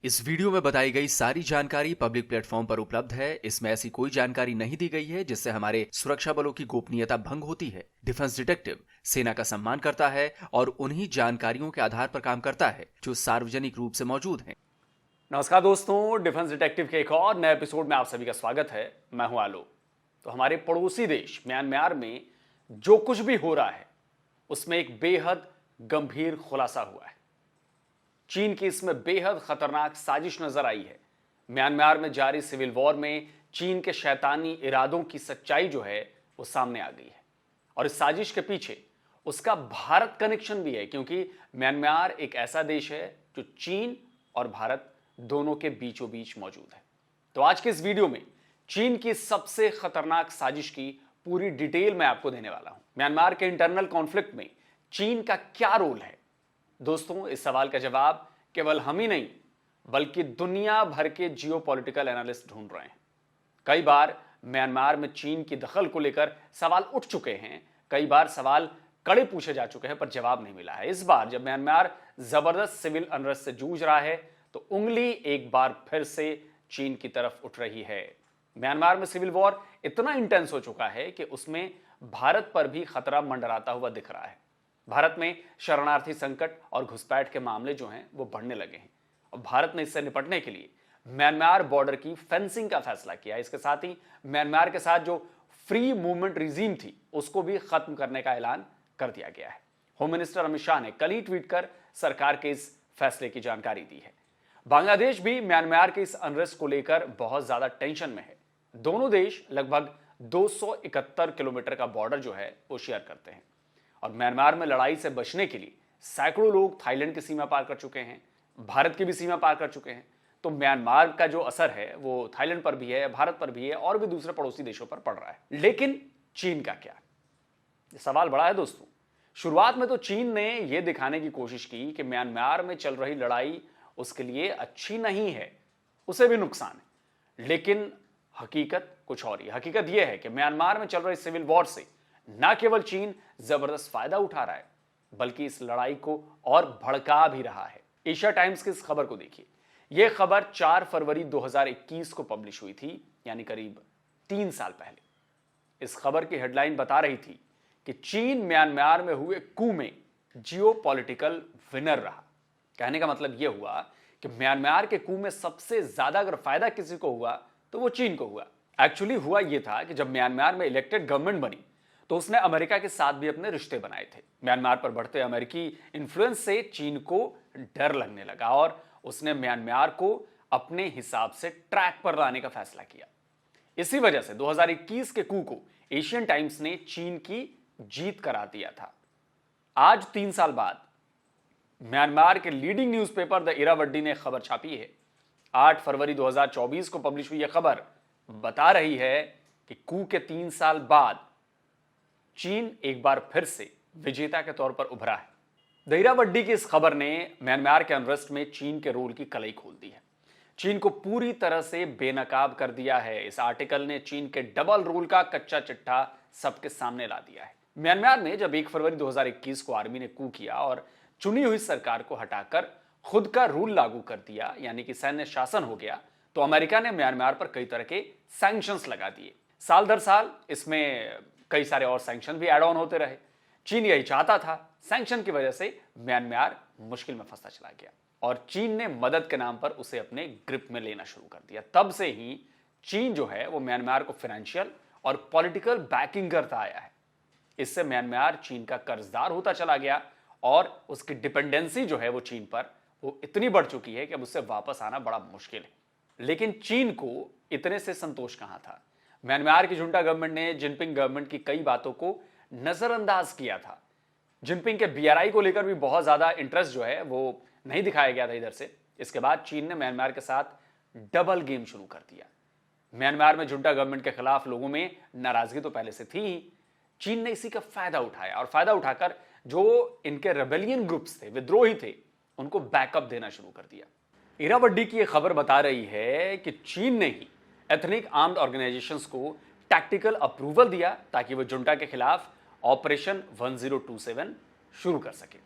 इस वीडियो में बताई गई सारी जानकारी पब्लिक प्लेटफॉर्म पर उपलब्ध है। इसमें ऐसी कोई जानकारी नहीं दी गई है जिससे हमारे सुरक्षा बलों की गोपनीयता भंग होती है। डिफेंस डिटेक्टिव सेना का सम्मान करता है और उन्हीं जानकारियों के आधार पर काम करता है जो सार्वजनिक रूप से मौजूद हैं। नमस्कार दोस्तों, डिफेंस डिटेक्टिव के एक और नए एपिसोड में आप सभी का स्वागत है। मैं हूं आलो। तो हमारे पड़ोसी देश म्यांमार में जो कुछ भी हो रहा है उसमें एक बेहद गंभीर खुलासा हुआ है। चीन की इसमें बेहद खतरनाक साजिश नजर आई है। म्यांमार में जारी सिविल वॉर में चीन के शैतानी इरादों की सच्चाई जो है वो सामने आ गई है और इस साजिश के पीछे उसका भारत कनेक्शन भी है, क्योंकि म्यांमार एक ऐसा देश है जो चीन और भारत दोनों के बीचों बीच मौजूद है। तो आज के इस वीडियो में चीन की सबसे खतरनाक साजिश की पूरी डिटेल मैं आपको देने वाला हूं। म्यांमार के इंटरनल कॉन्फ्लिक्ट में चीन का क्या रोल है? दोस्तों, इस सवाल का जवाब केवल हम ही नहीं बल्कि दुनिया भर के जियोपॉलिटिकल एनालिस्ट ढूंढ रहे हैं। कई बार म्यांमार में चीन की दखल को लेकर सवाल उठ चुके हैं, कई बार सवाल कड़े पूछे जा चुके हैं पर जवाब नहीं मिला है। इस बार जब म्यांमार जबरदस्त सिविल अनरेस्ट से जूझ रहा है तो उंगली एक बार फिर से चीन की तरफ उठ रही है। म्यांमार में सिविल वॉर इतना इंटेंस हो चुका है कि उसमें भारत पर भी खतरा मंडराता हुआ दिख रहा है। भारत में शरणार्थी संकट और घुसपैठ के मामले जो हैं वो बढ़ने लगे हैं और भारत ने इससे निपटने के लिए म्यांमार बॉर्डर की फेंसिंग का फैसला किया। इसके साथ ही म्यांमार के साथ जो फ्री मूवमेंट रिजीम थी उसको भी खत्म करने का ऐलान कर दिया गया है। होम मिनिस्टर अमित शाह ने कल ही ट्वीट कर सरकार के इस फैसले की जानकारी दी है। बांग्लादेश भी म्यांमार के इस अनरेस्ट को लेकर बहुत ज्यादा टेंशन में है। दोनों देश लगभग 271 किलोमीटर का बॉर्डर जो है वो शेयर करते हैं और म्यांमार में लड़ाई से बचने के लिए सैकड़ों लोग थाईलैंड की सीमा पार कर चुके हैं, भारत की भी सीमा पार कर चुके हैं। तो म्यांमार का जो असर है वो थाईलैंड पर भी है, भारत पर भी है और भी दूसरे पड़ोसी देशों पर पड़ रहा है। लेकिन चीन का क्या? सवाल बड़ा है दोस्तों। शुरुआत में तो चीन ने यह दिखाने की कोशिश की कि म्यांमार में चल रही लड़ाई उसके लिए अच्छी नहीं है, उसे भी नुकसान है। लेकिन हकीकत कुछ और ही। हकीकत यह है कि म्यांमार में चल रही सिविल वॉर से न केवल चीन जबरदस्त फायदा उठा रहा है बल्कि इस लड़ाई को और भड़का भी रहा है। एशिया टाइम्स की इस खबर को देखिए। यह खबर 4 फरवरी 2021 को पब्लिश हुई थी, यानी करीब 3 साल पहले। इस खबर की हेडलाइन बता रही थी कि चीन म्यांमार में हुए कू में जियोपॉलिटिकल विनर रहा। कहने का मतलब यह हुआ कि म्यांमार के कू में सबसे ज्यादा अगर फायदा किसी को हुआ तो वो चीन को हुआ। एक्चुअली हुआ यह था कि जब म्यांमार में इलेक्टेड गवर्नमेंट बनी तो उसने अमेरिका के साथ भी अपने रिश्ते बनाए थे। म्यांमार पर बढ़ते अमेरिकी इन्फ्लुएंस से चीन को डर लगने लगा और उसने म्यांमार को अपने हिसाब से ट्रैक पर लाने का फैसला किया। इसी वजह से 2021 के कू को एशियन टाइम्स ने चीन की जीत करार दिया था। आज 3 साल बाद म्यांमार के लीडिंग न्यूज़पेपर द इरावड्डी ने खबर छापी है। 8 फरवरी 2024 को पब्लिश हुई यह खबर बता रही है कि कू के 3 साल बाद चीन एक बार फिर से विजेता के तौर पर उभरा है। द इरावड्डी की इस खबर ने म्यांमार के अनरेस्ट में चीन के रोल की कलई खोल दी है। चीन को पूरी तरह से बेनकाब कर दिया है। इस आर्टिकल ने चीन के डबल रोल का कच्चा चिट्ठा सबके सामने ला दिया है। म्यांमार में जब 1 फरवरी 2021 को आर्मी ने कू किया और चुनी हुई सरकार को हटाकर खुद का रूल लागू कर दिया, यानी कि सैन्य शासन हो गया, तो अमेरिका ने म्यांमार पर कई तरह के सैंक्शंस लगा दिए। साल दर साल इसमें कई सारे और सैंक्शन भी एड ऑन होते रहे। चीन यही चाहता था। सैंक्शन की वजह से म्यांमार मुश्किल में फंसता चला गया और चीन ने मदद के नाम पर उसे अपने ग्रिप में लेना शुरू कर दिया। तब से ही चीन जो है वो म्यांमार को फाइनेंशियल और पॉलिटिकल बैकिंग करता आया है। इससे म्यांमार चीन का कर्जदार होता चला गया और उसकी डिपेंडेंसी जो है वो चीन पर वो इतनी बढ़ चुकी है कि अब उससे वापस आना बड़ा मुश्किल है। लेकिन चीन को इतने से संतोष कहां था। म्यांमार की जुंटा गवर्नमेंट ने जिनपिंग गवर्नमेंट की कई बातों को नजरअंदाज किया था। जिनपिंग के बीआरआई को लेकर भी बहुत ज्यादा इंटरेस्ट जो है वो नहीं दिखाया गया था इधर से। इसके बाद चीन ने म्यांमार के साथ डबल गेम शुरू कर दिया। म्यांमार में जुंटा गवर्नमेंट के खिलाफ लोगों में नाराजगी तो पहले से थी ही। चीन ने इसी का फायदा उठाया और फायदा उठाकर जो इनके रेबेलियन ग्रुप्स थे, विद्रोही थे, उनको बैकअप देना शुरू कर दिया। इरावड्डी की यह खबर बता रही है कि चीन ने ही एथनिक आर्म्ड ऑर्गेनाइजेशंस को टैक्टिकल अप्रूवल दिया ताकि वो जुंटा के खिलाफ ऑपरेशन 1027 शुरू कर सके।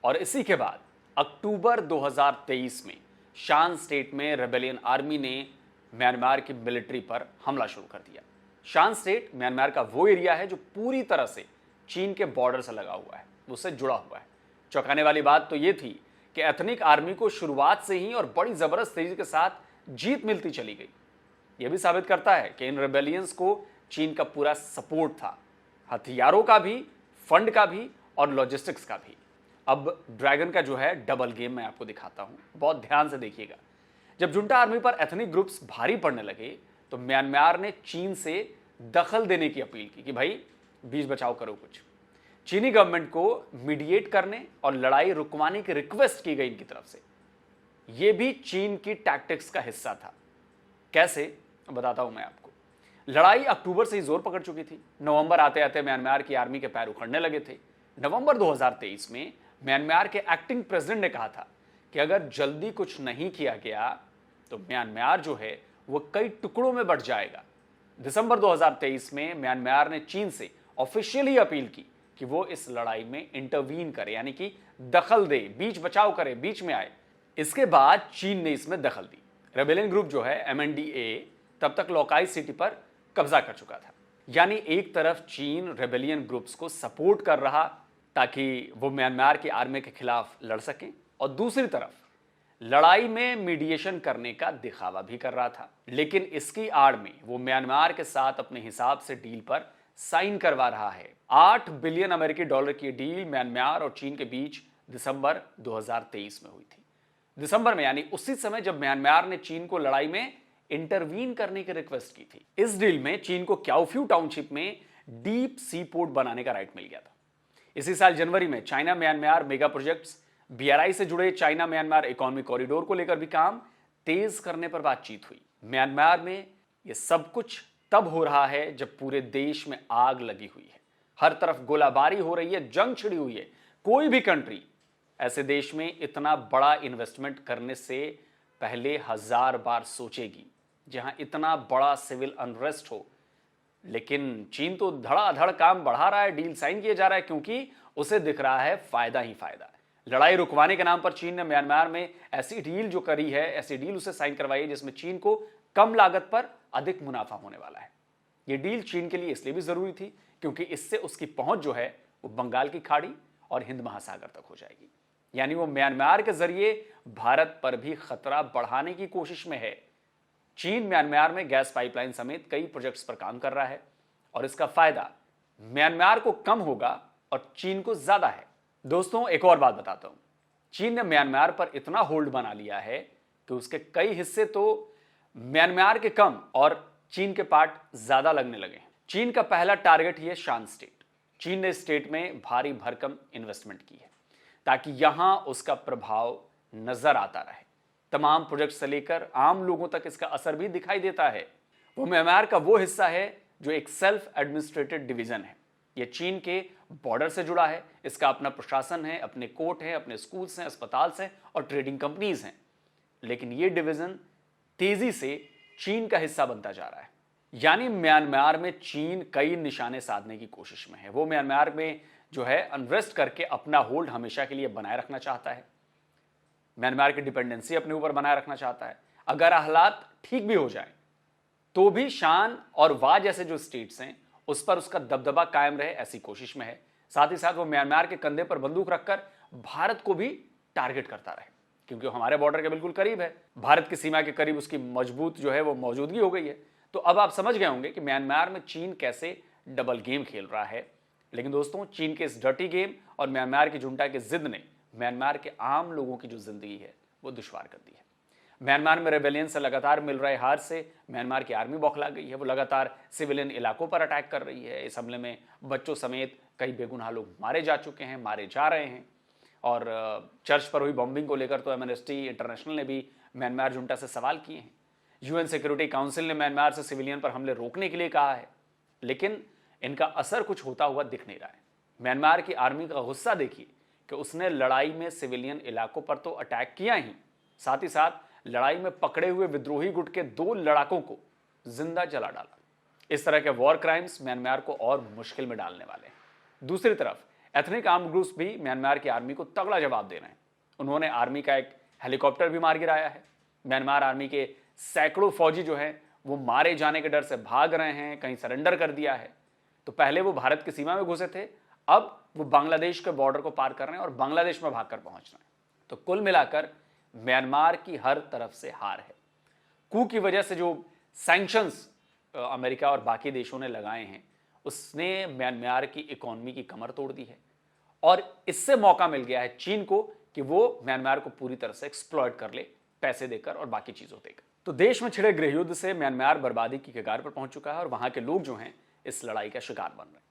और इसी के बाद अक्टूबर 2023 में शान स्टेट में रेबेलियन आर्मी ने म्यांमार की मिलिट्री पर हमला शुरू कर दिया। शान स्टेट म्यांमार का वो एरिया है जो पूरी तरह से चीन के बॉर्डर से लगा हुआ है, उससे जुड़ा हुआ है। चौंकाने वाली बात तो ये थी कि एथनिक आर्मी को शुरुआत से ही और बड़ी जबरदस्त तेजी के साथ जीत मिलती चली गई। यह भी साबित करता है कि इन रेबेलियंस को चीन का पूरा सपोर्ट था, हथियारों का भी, फंड का भी और लॉजिस्टिक्स का भी। अब ड्रैगन का जो है डबल गेम मैं आपको दिखाता हूं, बहुत ध्यान से देखिएगा। जब जुंटा आर्मी पर एथनिक ग्रुप्स भारी पड़ने लगे तो म्यांमार ने चीन से दखल देने की अपील की कि भाई बीच बचाव करो कुछ। चीनी गवर्नमेंट को मीडिएट करने और लड़ाई रुकवाने की रिक्वेस्ट की गई इनकी तरफ से। यह भी चीन की टैक्टिक्स का हिस्सा था। कैसे, बताता हूं मैं आपको। लड़ाई अक्टूबर से ही जोर पकड़ चुकी थी। नवंबर आते आते म्यांमार की आर्मी के पैर उखड़ने लगे थे। नवंबर 2023 में म्यांमार के एक्टिंग प्रेसिडेंट ने कहा था कि अगर जल्दी कुछ नहीं किया गया तो म्यांमार जो है वो कई टुकड़ों में बंट जाएगा। दिसंबर 2023 में म्यांमार ने चीन से ऑफिशियली अपील की कि वो इस लड़ाई में इंटरवीन करे, यानी कि दखल दे, बीच बचाव करे, बीच में आए। इसके बाद चीन ने इसमें दखल दी। रेबेलियन ग्रुप जो है MNDAA तब तक लॉकाई सिटी पर कब्जा कर चुका था। यानी एक तरफ चीन रेबेलियन ग्रुप्स को सपोर्ट कर रहा ताकि वो म्यांमार की आर्मी के खिलाफ लड़ सकें, और दूसरी तरफ लड़ाई में मीडिएशन करने का दिखावा भी कर रहा था। लेकिन इसकी आड़ में वो म्यांमार के साथ अपने हिसाब से डील पर साइन करवा रहा है। $8 बिलियन अमेरिकी डॉलर की डील म्यांमार और चीन के बीच दिसंबर 2023 में हुई थी। दिसंबर में, यानी उसी समय जब म्यांमार ने चीन को लड़ाई में इंटरवीन करने की रिक्वेस्ट की थी। इस डील में चीन को क्याओफ्यू टाउनशिप में डीप सी पोर्ट बनाने का राइट मिल गया था। इसी साल जनवरी में China Myanmar mega projects BRI से जुड़े चाइना म्यांमार इकोनॉमिक कॉरिडोर को लेकर भी काम तेज करने पर बातचीत हुई। म्यांमार में यह सब कुछ तब हो रहा है जब पूरे देश में आग लगी हुई है, हर तरफ गोलाबारी हो रही है, जंग छिड़ी हुई है। कोई भी कंट्री ऐसे देश में इतना बड़ा इन्वेस्टमेंट करने से पहले 1000 बार सोचेगी जहां इतना बड़ा सिविल अनरेस्ट हो। लेकिन चीन तो धड़ाधड़ काम बढ़ा रहा है, डील साइन किया जा रहा है, क्योंकि उसे दिख रहा है फायदा ही फायदा। लड़ाई रुकवाने के नाम पर चीन ने म्यांमार में ऐसी डील जो करी है, ऐसी डील उसे साइन करवाई है जिसमें चीन को कम लागत पर अधिक मुनाफा होने वाला है। यह डील चीन के लिए इसलिए भी जरूरी थी क्योंकि इससे उसकी पहुंच जो है वो बंगाल की खाड़ी और हिंद महासागर तक हो जाएगी। यानी वो म्यांमार के जरिए भारत पर भी खतरा बढ़ाने की कोशिश में है। चीन म्यांमार में गैस पाइपलाइन समेत कई प्रोजेक्ट्स पर काम कर रहा है और इसका फायदा म्यांमार को कम होगा और चीन को ज्यादा है। दोस्तों, एक और बात बताता हूं। चीन ने म्यांमार पर इतना होल्ड बना लिया है कि उसके कई हिस्से तो म्यांमार के कम और चीन के पार्ट ज्यादा लगने लगे हैं। चीन का पहला टारगेट ही है शान स्टेट। चीन ने स्टेट में भारी भरकम इन्वेस्टमेंट की है ताकि यहां उसका प्रभाव नजर आता रहे। तमाम प्रोजेक्ट से लेकर आम लोगों तक इसका असर भी दिखाई देता है। वो म्यांमार का वो हिस्सा है जो एक सेल्फ एडमिनिस्ट्रेटेड डिवीजन है। यह चीन के बॉर्डर से जुड़ा है, इसका अपना प्रशासन है, अपने कोर्ट है, अपने स्कूल्स हैं, अस्पताल हैं और ट्रेडिंग कंपनीज हैं। लेकिन यह डिवीजन तेजी से चीन का हिस्सा बनता जा रहा है। यानी म्यांमार में चीन कई निशाने साधने की कोशिश में है। वो म्यांमार में जो है अनरेस्ट करके अपना होल्ड हमेशा के लिए बनाए रखना चाहता है, म्यांमार की डिपेंडेंसी अपने ऊपर बनाए रखना चाहता है। अगर हालात ठीक भी हो जाए तो भी शान और वा जैसे जो स्टेट्स हैं उस पर उसका दबदबा कायम रहे, ऐसी कोशिश में है। साथ ही साथ वो म्यांमार के कंधे पर बंदूक रखकर भारत को भी टारगेट करता रहे, क्योंकि वो हमारे बॉर्डर के बिल्कुल करीब है। भारत की सीमा के करीब उसकी मजबूत जो है वो मौजूदगी हो गई है। तो अब आप समझ गए होंगे कि म्यांमार में चीन कैसे डबल गेम खेल रहा है। लेकिन दोस्तों, चीन के इस डर्टी गेम और म्यांमार की जुंटा की जिद ने म्यांमार के आम लोगों की जो जिंदगी है वो दुश्वार कर दी है। म्यांमार में रेबेलियन से लगातार मिल रहे हार से म्यांमार की आर्मी बौखला गई है। वो लगातार सिविलियन इलाकों पर अटैक कर रही है। इस हमले में बच्चों समेत कई बेगुनाह लोग मारे जा चुके हैं, मारे जा रहे हैं। और चर्च पर हुई बॉम्बिंग को लेकर तो एमनेस्टी इंटरनेशनल ने भी म्यांमार जुंटा से सवाल किए हैं। UN सिक्योरिटी काउंसिल ने म्यांमार से सिविलियन पर हमले रोकने के लिए कहा है, लेकिन इनका असर कुछ होता हुआ दिख नहीं रहा है। म्यांमार की आर्मी का गुस्सा देखिए कि उसने लड़ाई में सिविलियन इलाकों पर तो अटैक किया ही, साथ ही साथ लड़ाई में पकड़े हुए विद्रोही गुट के 2 लड़ाकों को जिंदा जला डाला। इस तरह के वॉर क्राइम्स म्यांमार को और मुश्किल में डालने वाले हैं। दूसरी तरफ एथनिक आर्म्ड ग्रुप्स भी म्यांमार की आर्मी को तगड़ा जवाब दे रहे हैं। उन्होंने आर्मी का एक हेलीकॉप्टर भी मार गिराया है। म्यांमार आर्मी के सैकड़ों फौजी जो हैं वो मारे जाने के डर से भाग रहे हैं, कहीं सरेंडर कर दिया है। तो पहले वो भारत की सीमा में घुसे थे, अब वो बांग्लादेश के बॉर्डर को पार कर रहे हैं और बांग्लादेश में भागकर पहुंच रहे हैं। तो कुल मिलाकर म्यांमार की हर तरफ से हार है। कू की वजह से जो सैंक्शंस अमेरिका और बाकी देशों ने लगाए हैं उसने म्यांमार की इकोनॉमी की कमर तोड़ दी है और इससे मौका मिल गया है चीन को कि वो म्यांमार को पूरी तरह से एक्सप्लॉइट कर ले, पैसे देकर और बाकी चीजों देकर। तो देश में छिड़े गृह युद्ध से म्यांमार बर्बादी की कगार पर पहुंच चुका है और वहां के लोग जो हैं इस लड़ाई का शिकार बन रहे हैं।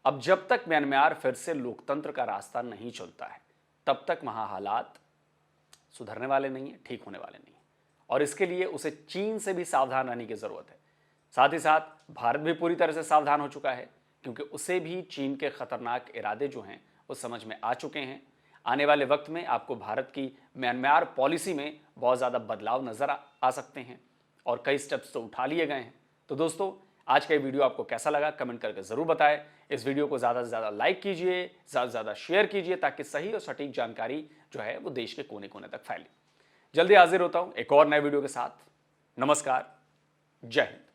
अब जब तक म्यांमार फिर से लोकतंत्र का रास्ता नहीं चलता है तब तक वहां हालात सुधरने वाले नहीं है, ठीक होने वाले नहीं है और इसके लिए उसे चीन से भी सावधान रहने की जरूरत है। साथ ही साथ भारत भी पूरी तरह से सावधान हो चुका है क्योंकि उसे भी चीन के खतरनाक इरादे जो हैं वो समझ में आ चुके हैं। आने वाले वक्त में आपको भारत की म्यांमार पॉलिसी में बहुत ज़्यादा बदलाव नजर आ सकते हैं और कई स्टेप्स तो उठा लिए गए हैं। तो दोस्तों, आज का ये वीडियो आपको कैसा लगा कमेंट करके ज़रूर बताएं। इस वीडियो को ज़्यादा से ज़्यादा लाइक कीजिए, ज़्यादा से ज़्यादा शेयर कीजिए ताकि सही और सटीक जानकारी जो है वो देश के कोने कोने तक फैले। जल्दी हाजिर होता हूँ एक और नए वीडियो के साथ। नमस्कार, जय हिंद।